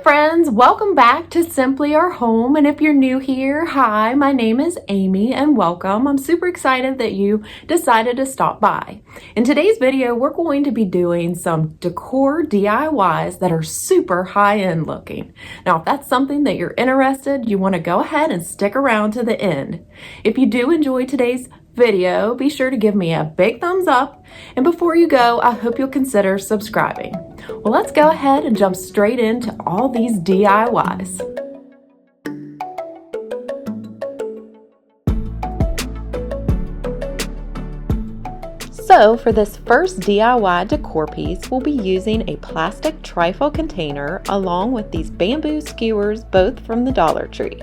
friends, welcome back to Simply Our Home. And if you're new here, hi, my name is Amy and welcome. I'm super excited that you decided to stop by. In today's video, we're going to be doing some decor DIYs that are super high-end looking. Now, if that's something that you're interested, you want to go ahead and stick around to the end. If you do enjoy today's video, be sure to give me a big thumbs up. And before you go, I hope you'll consider subscribing. Well, let's go ahead and jump straight into all these DIYs. So for this first DIY decor piece, we'll be using a plastic trifle container along with these bamboo skewers, both from the Dollar Tree.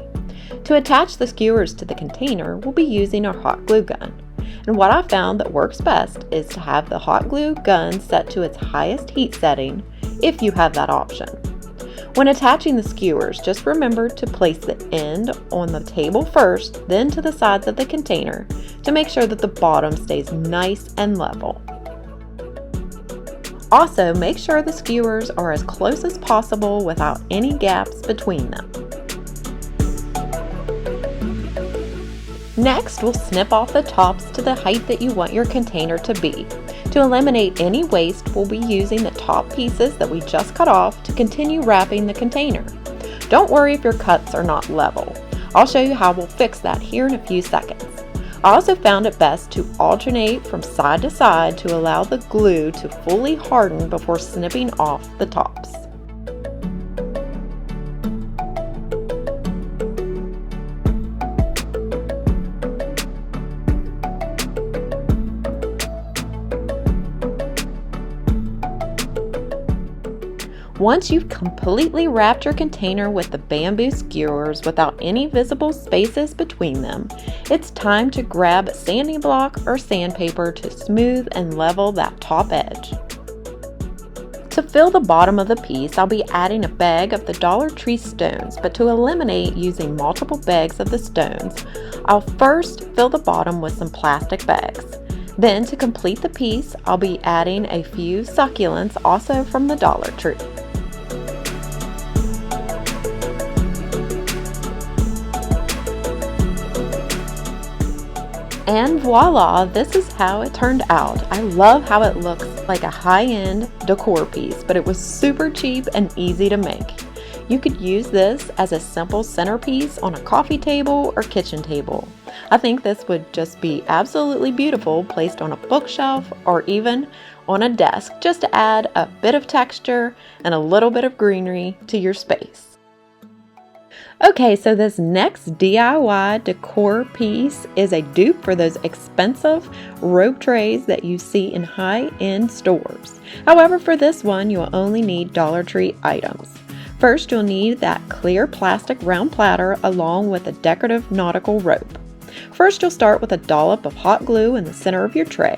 To attach the skewers to the container, we'll be using our hot glue gun. And what I found that works best is to have the hot glue gun set to its highest heat setting, if you have that option. When attaching the skewers, just remember to place the end on the table first, then to the sides of the container to make sure that the bottom stays nice and level. Also, make sure the skewers are as close as possible without any gaps between them. Next, we'll snip off the tops to the height that you want your container to be. To eliminate any waste, we'll be using the top pieces that we just cut off to continue wrapping the container. Don't worry if your cuts are not level. I'll show you how we'll fix that here in a few seconds. I also found it best to alternate from side to side to allow the glue to fully harden before snipping off the tops. Once you've completely wrapped your container with the bamboo skewers without any visible spaces between them, it's time to grab a sanding block or sandpaper to smooth and level that top edge. To fill the bottom of the piece, I'll be adding a bag of the Dollar Tree stones, but to eliminate using multiple bags of the stones, I'll first fill the bottom with some plastic bags. Then to complete the piece, I'll be adding a few succulents, also from the Dollar Tree. And voila, this is how it turned out. I love how it looks like a high-end decor piece, but it was super cheap and easy to make. You could use this as a simple centerpiece on a coffee table or kitchen table. I think this would just be absolutely beautiful placed on a bookshelf or even on a desk, just to add a bit of texture and a little bit of greenery to your space. Okay, so this next DIY decor piece is a dupe for those expensive rope trays that you see in high-end stores. However, for this one, you'll only need Dollar Tree items. First, you'll need that clear plastic round platter along with a decorative nautical rope. First, you'll start with a dollop of hot glue in the center of your tray.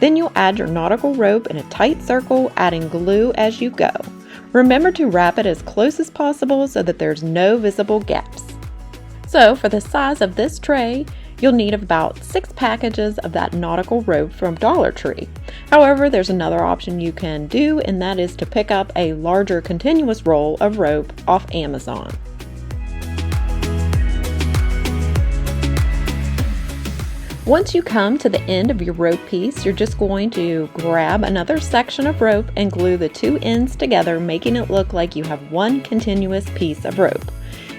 Then you'll add your nautical rope in a tight circle, adding glue as you go. Remember to wrap it as close as possible so that there's no visible gaps. So for the size of this tray, you'll need about 6 packages of that nautical rope from Dollar Tree. However, there's another option you can do, and that is to pick up a larger continuous roll of rope off Amazon. Once you come to the end of your rope piece, you're just going to grab another section of rope and glue the two ends together, making it look like you have one continuous piece of rope.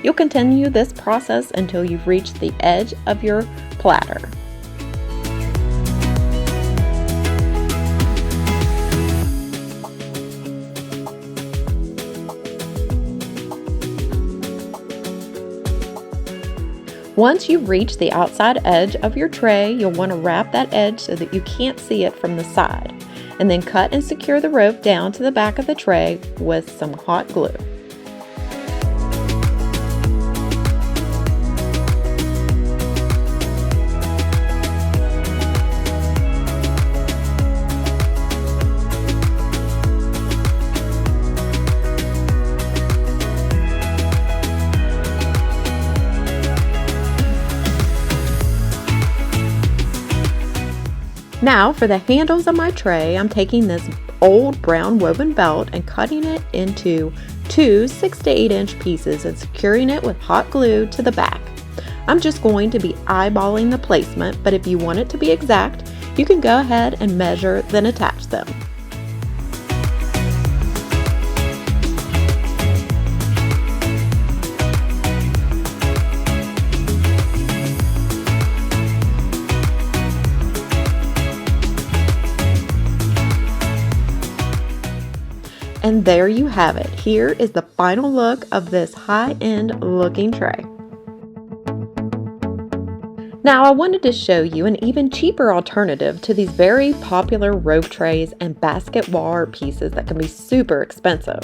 You'll continue this process until you've reached the edge of your platter. Once you reach the outside edge of your tray, you'll want to wrap that edge so that you can't see it from the side, and then cut and secure the rope down to the back of the tray with some hot glue. Now for the handles of my tray, I'm taking this old brown woven belt and cutting it into two 6 to 8 inch pieces and securing it with hot glue to the back. I'm just going to be eyeballing the placement, but if you want it to be exact, you can go ahead and measure, then attach them. And there you have it. Here is the final look of this high-end looking tray. Now I wanted to show you an even cheaper alternative to these very popular rope trays and basket wall art pieces that can be super expensive.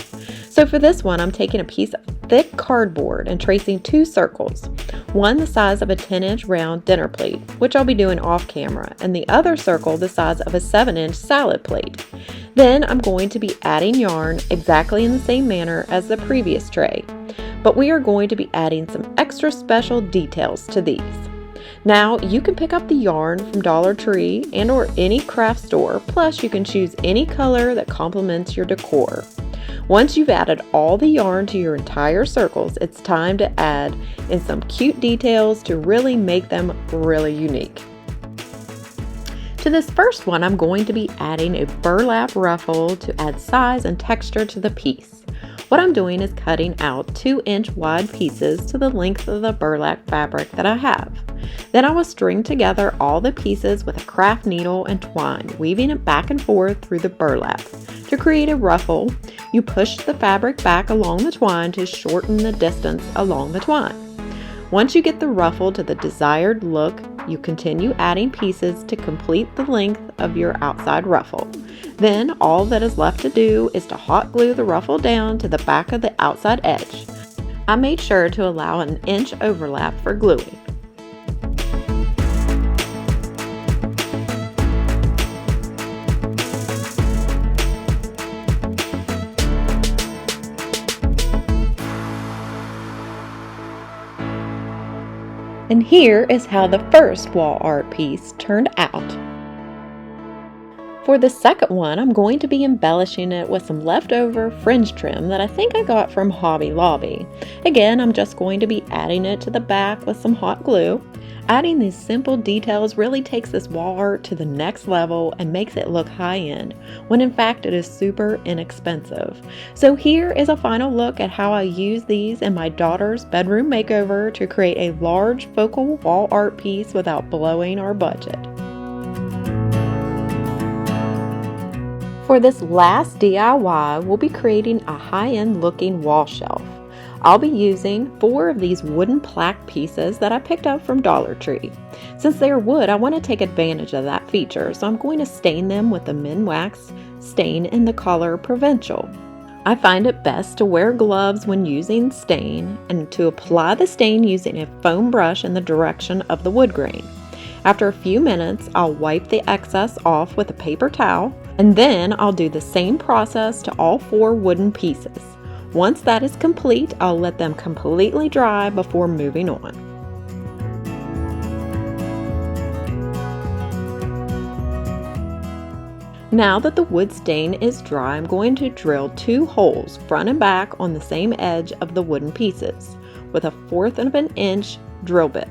So for this one, I'm taking a piece of thick cardboard and tracing 2 circles, one the size of a 10-inch round dinner plate, which I'll be doing off camera, and the other circle the size of a 7-inch salad plate. Then I'm going to be adding yarn exactly in the same manner as the previous tray, but we are going to be adding some extra special details to these. Now you can pick up the yarn from Dollar Tree and or any craft store, plus you can choose any color that complements your decor. Once you've added all the yarn to your entire circles, it's time to add in some cute details to really make them really unique. To this first one, I'm going to be adding a burlap ruffle to add size and texture to the piece. What I'm doing is cutting out 2-inch wide pieces to the length of the burlap fabric that I have. Then I will string together all the pieces with a craft needle and twine, weaving it back and forth through the burlap. To create a ruffle, you push the fabric back along the twine to shorten the distance along the twine. Once you get the ruffle to the desired look, you continue adding pieces to complete the length of your outside ruffle. Then all that is left to do is to hot glue the ruffle down to the back of the outside edge. I made sure to allow an inch overlap for gluing. And here is how the first wall art piece turned out. For the second one, I'm going to be embellishing it with some leftover fringe trim that I think I got from Hobby Lobby. Again, I'm just going to be adding it to the back with some hot glue. Adding these simple details really takes this wall art to the next level and makes it look high-end, when in fact it is super inexpensive. So here is a final look at how I use these in my daughter's bedroom makeover to create a large focal wall art piece without blowing our budget. For this last DIY, we'll be creating a high-end looking wall shelf. I'll be using 4 of these wooden plaque pieces that I picked up from Dollar Tree. Since they are wood, I want to take advantage of that feature, so I'm going to stain them with the Minwax stain in the color Provincial. I find it best to wear gloves when using stain and to apply the stain using a foam brush in the direction of the wood grain. After a few minutes, I'll wipe the excess off with a paper towel, and then I'll do the same process to all 4 wooden pieces. Once that is complete, I'll let them completely dry before moving on. Now that the wood stain is dry, I'm going to drill 2 holes front and back on the same edge of the wooden pieces with a 1/4 of an inch drill bit.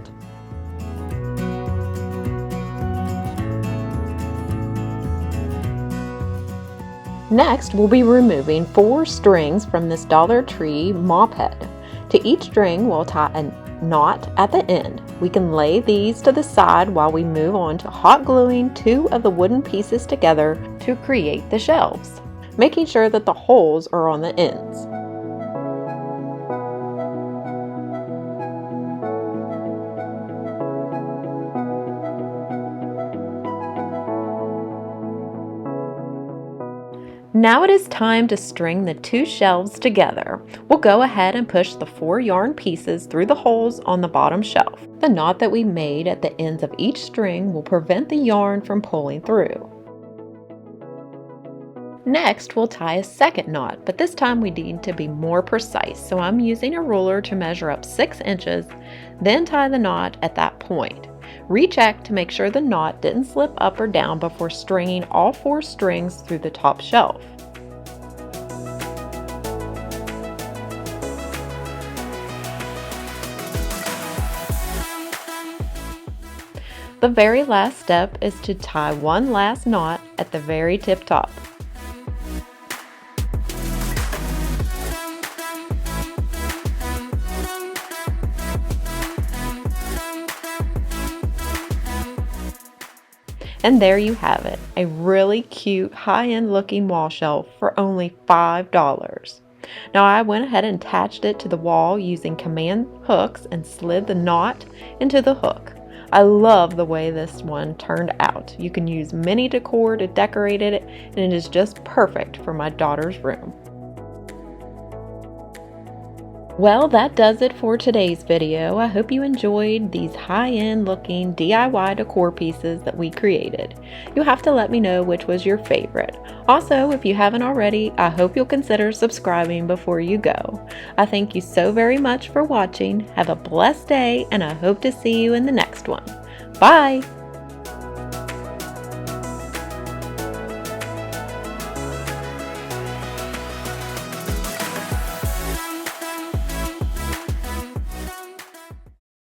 Next, we'll be removing 4 strings from this Dollar Tree mop head. To each string, we'll tie a knot at the end. We can lay these to the side while we move on to hot gluing 2 of the wooden pieces together to create the shelves, making sure that the holes are on the ends. Now it is time to string the 2 shelves together. We'll go ahead and push the 4 yarn pieces through the holes on the bottom shelf. The knot that we made at the ends of each string will prevent the yarn from pulling through. Next, we'll tie a second knot, but this time we need to be more precise, so I'm using a ruler to measure up 6 inches, then tie the knot at that point. Recheck to make sure the knot didn't slip up or down before stringing all 4 strings through the top shelf. The very last step is to tie one last knot at the very tip top. And there you have it, a really cute high-end looking wall shelf for only $5. Now I went ahead and attached it to the wall using command hooks and slid the knot into the hook. I love the way this one turned out. You can use mini decor to decorate it, and it is just perfect for my daughter's room. Well, that does it for today's video. I hope you enjoyed these high-end looking DIY decor pieces that we created. You'll have to let me know which was your favorite. Also, if you haven't already, I hope you'll consider subscribing before you go. I thank you so very much for watching. Have a blessed day, and I hope to see you in the next one. Bye!